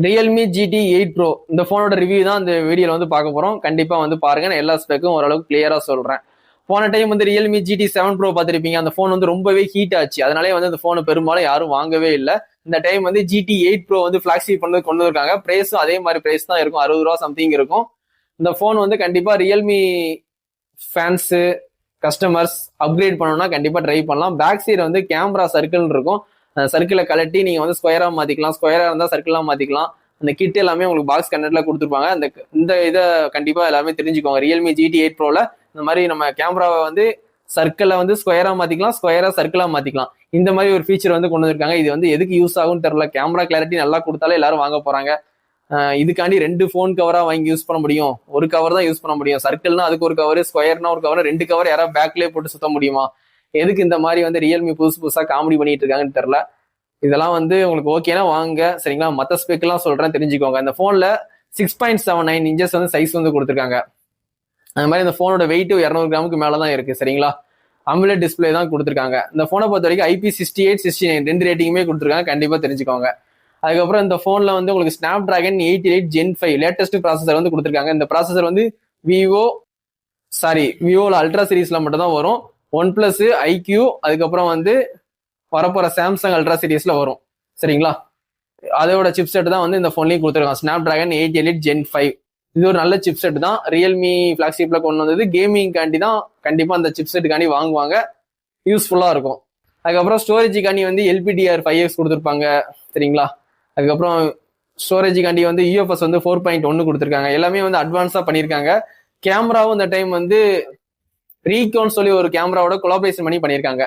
Realme GT8 Pro இந்த போனோட review தான் இந்த வீடியோல வந்து பார்க்க போறோம். கண்டிப்பா வந்து பாருங்க. நான் எல்லா ஸ்பெக்கும் ஓரளவுக்கு கிளியரா சொல்றேன். போன டைம் வந்து ரியல்மி GT7 Pro பார்த்திருப்பீங்க. அந்த போன் வந்து ரொம்பவே ஹீட் ஆச்சு. அதனாலே வந்து அந்த போனை பெரும்பாலும் யாரும் வாங்கவே இல்லை. இந்த டைம் வந்து GT8 Pro வந்து பிளாக்ஷிப் பண்ணி கொண்டு இருக்காங்க. பிரைஸும் அதே மாதிரி பிரைஸ் தான் இருக்கும், 60 ரூபா சம்திங் இருக்கும். இந்த போன் வந்து கண்டிப்பா ரியல்மி ஃபேன்ஸ் கஸ்டமர்ஸ் அப்கிரேட் பண்ணணும்னா கண்டிப்பா ட்ரை பண்ணலாம். பேக் சைடு வந்து கேமரா சர்க்கிள் இருக்கும். சர்க்கிளை கலட்டி நீங்க வந்து ஸ்கொயரா மாத்திக்கலாம், ஸ்கொயரா இருந்தா சர்க்கிளா மாத்திக்கலாம். அந்த கிட் எல்லாமே உங்களுக்கு பாக்ஸ் கண்டென்ட்ல கொடுத்துருப்பாங்க. இந்த இதை கண்டிப்பா எல்லாருமே தெரிஞ்சுக்கோங்க. ரியல்மி GT8 Proல இந்த மாதிரி நம்ம கேமராவை வந்து சர்க்கிளை வந்து ஸ்கொயரா மாத்திக்கலாம், ஸ்கொயரா சர்க்கிளா மாத்திக்கலாம். இந்த மாதிரி ஒரு ஃபீச்சர் வந்து கொண்டு வந்திருக்காங்க. இது வந்து எதுக்கு யூஸ் ஆகும்னு தெரியல. கேமரா கிளாரிட்டி நல்லா கொடுத்தாலே எல்லாரும் வாங்க போறாங்க. இதுக்காண்டி 2 ஃபோன் கவரா வாங்கி யூஸ் பண்ண முடியும், ஒரு கவர் தான் யூஸ் பண்ண முடியும். சர்க்கிள்னா அதுக்கு ஒரு கவர், ஸ்கொயர்னா ஒரு கவர், 2 கவர் யாராவது பேக்லேயே போட்டு சுத்த முடியுமா? எதுக்கு இந்த மாதிரி வந்து ரியல்மி புதுசா காமெடி பண்ணிட்டு இருக்காங்கன்னு தெரியல. இதெல்லாம் வந்து உங்களுக்கு ஓகேனா வாங்க, சரிங்களா? மற்ற ஸ்பெக்லாம் சொல்றேன், தெரிஞ்சுக்கோங்க. இந்த போன்ல 6.79 இன்ச்சஸ் வந்து சைஸ் வந்து கொடுத்துருக்காங்க. அந்த மாதிரி இந்த போனோட வெயிட் 200 கிராமுக்கு மேலதான் இருக்கு, சரிங்களா? அமுலேட் டிஸ்பிளே தான் கொடுத்துருக்காங்க. இந்த போனை பொறுத்த வரைக்கும் IP68, 69 2 ரேட்டிங்குமே கொடுத்துருக்காங்க, கண்டிப்பா தெரிஞ்சுக்கோங்க. அதுக்கப்புறம் இந்த போன்ல வந்து உங்களுக்கு snap dragon 88 Gen 5 latest processor வந்து கொடுத்துருக்காங்க. இந்த ப்ராசஸர் வந்து விவோல அல்ட்ரா சீரீஸ்ல மட்டும் தான் வரும். OnePlus, IQ, அதுக்கப்புறம் வந்து வரப்போற சாம்சங் அல்ட்ரா சீரீஸ்ல வரும், சரிங்களா? அதோட சிப் செட் தான் வந்து இந்த போன்லயும் கொடுத்துருக்காங்க. ஸ்னாப் டிராகன் 88 Gen 5 இது ஒரு நல்ல சிப் செட் தான். ரியல்மி பிளாக்ஷிப்ல கொண்டு வந்தது. கேமிங் காண்டி தான் கண்டிப்பா அந்த சிப் செட்டுக்காண்டி வாங்குவாங்க, யூஸ்ஃபுல்லா இருக்கும். அதுக்கப்புறம் ஸ்டோரேஜுக்காண்டி வந்து LPDR5X கொடுத்துருப்பாங்க, சரிங்களா? அதுக்கப்புறம் ஸ்டோரேஜுக்காண்டி வந்து UFS வந்து 4.1 கொடுத்துருக்காங்க. எல்லாமே வந்து அட்வான்ஸா பண்ணியிருக்காங்க. கேமராவும் இந்த டைம் வந்து ரீகோன்னு சொல்லி ஒரு கேமராவோட கொலாபரேஷன் பண்ணி பண்ணியிருக்காங்க.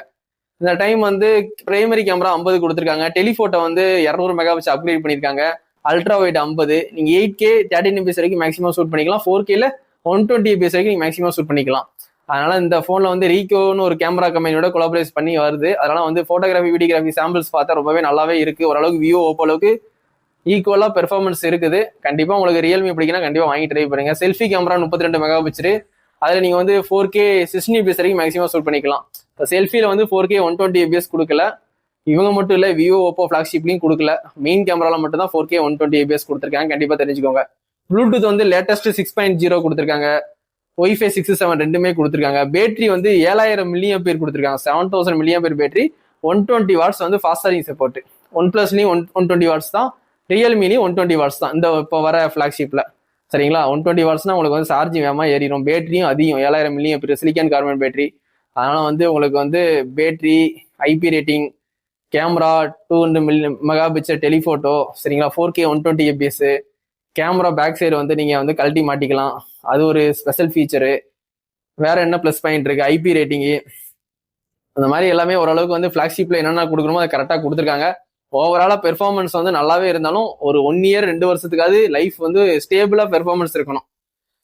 இந்த டைம் வந்து பிரைமரி கேமரா 50 கொடுத்துருக்காங்க. டெலிஃபோட்டோ வந்து 200 மெகா வச்சு அப்கிரேட் பண்ணியிருக்காங்க. Ultra wide 50. நீங்க 8K 13 MB வரைக்கும் மேக்ஸிமம் ஷூட் பண்ணிக்கலாம். 4Kல 120 MB வரைக்கும் நீங்க மேக்ஸிமம் ஷூட் பண்ணிக்கலாம். அதனால இந்த போன்ல வந்து ரீகோன்னு ஒரு கேமரா கம்பெனியோட கொலாபரேட் பண்ணி வருது. அதனால வந்து போட்டோகிராஃபி, வீடியோகிராஃபி சாம்பிள்ஸ் பார்த்தா ரொம்பவே நல்லாவே இருக்கு. ஓரளவுக்கு விவோ, ஓப்போ அளவுக்கு ஈக்குவலா பெர்ஃபார்மன்ஸ் இருக்குது. கண்டிப்பா உங்களுக்கு ரியல்மி பிடிக்குன்னா கண்டிப்பா வாங்கி ட்ரை பண்ணுங்க. Selfie camera 32 mega pixel. அதுல நீங்க வந்து 4K 60 MB வரைக்கும் மேக்ஸிமம் ஷூட் பண்ணிக்கலாம். செல்ஃபில வந்து 4K 120 MB கொடுக்கல. இவங்க மட்டும் இல்ல, விவோ, ஓப்போ பிளாக்ஷிப்லயும் கொடுக்கல. மெயின் கேமரால மட்டும் தான் 4K 120 MB கொடுத்துருக்காங்க, கண்டிப்பா தெரிஞ்சுக்கோங்க. ப்ளூடூத் வந்து லேட்டஸ்ட் 6.0 கொடுத்துருக்காங்க. Wi-Fi 6, 7 ரெண்டுமே கொடுத்துருக்காங்க. பேட்டரி வந்து 7000 mAh கொடுத்துருக்காங்க. 7000 mAh பேட்டரி. 120 வாட்ஸ் வந்து ஃபாஸ்ட் சார்ஜிங் சப்போர்ட். OnePlusலயும் 120 வாட்ஸ் தான், ரியல்மிலையும் 120 வாட்ஸ் தான் இந்த இப்போ வர பிளாக்ஷிப்ல, சரிங்களா? 120 வாட்ஸ்னா உங்களுக்கு வந்து சார்ஜிங் வேகமா ஏறிடும். பேட்டரியும் அதிகம், 7000 mAh சிலிக்கான் கார்பன் பேட்டரி. அதனால வந்து உங்களுக்கு வந்து battery, IP rating, camera 200 mega pixel telephoto, சரிங்களா? 4K 120 fps. Camera back side வந்து நீங்க வந்து கழட்டி மாட்டிக்கலாம், அது ஒரு ஸ்பெஷல் ஃபீச்சரு. வேற என்ன ப்ளஸ் பாயிண்ட் இருக்கு? IP ரேட்டிங்கு, அந்த மாதிரி எல்லாமே ஓரளவுக்கு வந்து பிளாக்ஷிப்ல என்னென்ன கொடுக்கணுமோ அதை கரெக்டாக கொடுத்துருக்காங்க. ஓவராலா பெர்ஃபார்மன்ஸ் வந்து நல்லாவே இருந்தாலும் ஒரு 1 இயர் 2 வருஷத்துக்காவது லைஃப் வந்து ஸ்டேபிளா பெர்ஃபார்மன்ஸ் இருக்கணும்.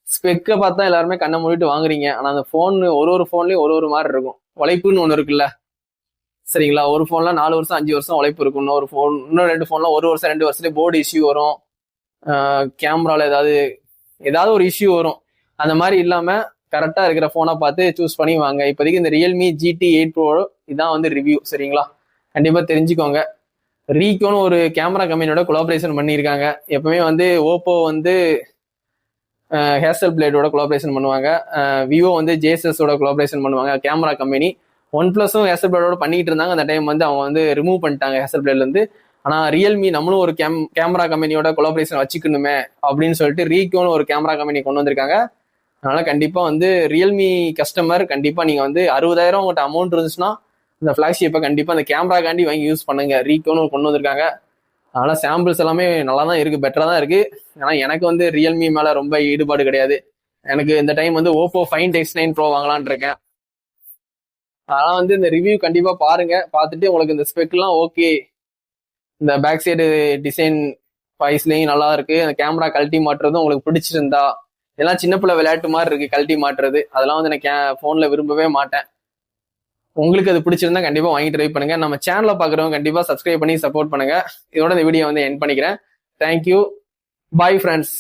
ஸ்பெக்கை பார்த்தா எல்லாருமே கண்ணை மூடிட்டு வாங்குறீங்க. ஆனா அந்த போன் ஒரு போன்லயும் ஒரு மாதிரி இருக்கும். உழைப்புன்னு ஒண்ணு இருக்குல்ல, சரிங்களா? ஒரு போன்ல 4 வருஷம் 5 வருஷம் உழைப்பு இருக்கும். இன்னும் 2 போன்ல 1 வருஷம் 2 வருஷத்துலேயே போர்டு இஷ்யூ வரும், கேமரால ஏதாவது ஒரு இஷ்யூ வரும். அந்த மாதிரி இல்லாம கரெக்டா இருக்கிற போனை பார்த்து சூஸ் பண்ணி வாங்க. இப்போதைக்கு இந்த ரியல்மி GT8 Pro இதான் வந்து ரிவ்யூ, சரிங்களா? கண்டிப்பா தெரிஞ்சுக்கோங்க. ரீகோன்னு ஒரு கேமரா கம்பெனியோட கொலாபரேஷன் பண்ணியிருக்காங்க. எப்பவுமே வந்து ஓப்போ வந்து ஹேசல் பிளேடோட கொலாபரேஷன் பண்ணுவாங்க. விவோ வந்து ஜேசஸோட கொலாபரேஷன் பண்ணுவாங்க, கேமரா கம்பெனி. OnePlusம் ஹேசல் பிளேடோட பண்ணிட்டு இருந்தாங்க. அந்த டைம் வந்து அவங்க வந்து ரிமூவ் பண்ணிட்டாங்க ஹேசல் பிளேட்ல இருந்து. ஆனா ரியல்மி நம்மளும் ஒரு கேமரா கம்பெனியோட கொலாபரேஷன் வச்சுக்கணுமே அப்படின்னு சொல்லிட்டு ரீகோன்னு ஒரு கேமரா கம்பெனி கொண்டு வந்திருக்காங்க. அதனால கண்டிப்பா வந்து ரியல்மி கஸ்டமர் கண்டிப்பா நீங்க வந்து 60,000 உங்கள்கிட்ட அமௌண்ட் இருந்துச்சுன்னா இந்த ஃபிளாக்ஷிப்பை கண்டிப்பா இந்த கேமராக்காண்டி வாங்கி யூஸ் பண்ணுங்க. ரீகோன்னு கொண்டு வந்திருக்காங்க. அதனால சாம்பிள்ஸ் எல்லாமே நல்லா தான் இருக்கு, பெட்டரா தான் இருக்கு. ஆனா எனக்கு வந்து ரியல்மி மேல ரொம்ப ஈடுபாடு கிடையாது. எனக்கு இந்த டைம் வந்து ஓப்போ Find X9 Pro வாங்கலான் இருக்கேன். அதனால வந்து இந்த ரிவ்யூ கண்டிப்பா பாருங்க. பார்த்துட்டு உங்களுக்கு இந்த ஸ்பெக்லாம் ஓகே, இந்த பேக் சைடு டிசைன் வாய்ஸ்லயும் நல்லா இருக்கு, அந்த கேமரா கழட்டி மாட்டுறதும் உங்களுக்கு பிடிச்சிருந்தா, இதெல்லாம் சின்ன பிள்ளை விளையாட்டு மாதிரி இருக்கு கழட்டி மாட்டுறது, அதெல்லாம் வந்து நான் போன்ல விரும்பவே மாட்டேன். உங்களுக்கு அது பிடிச்சிருந்தா கண்டிப்பா வாங்கி ட்ரை பண்ணுங்க. நம்ம சேனலை பாக்குறவங்க கண்டிப்பா சப்ஸ்கிரைப் பண்ணி சப்போர்ட் பண்ணுங்க. இதோட இந்த வீடியோ வந்து எண்ட் பண்ணிக்கிறேன். Thank you, bye friends.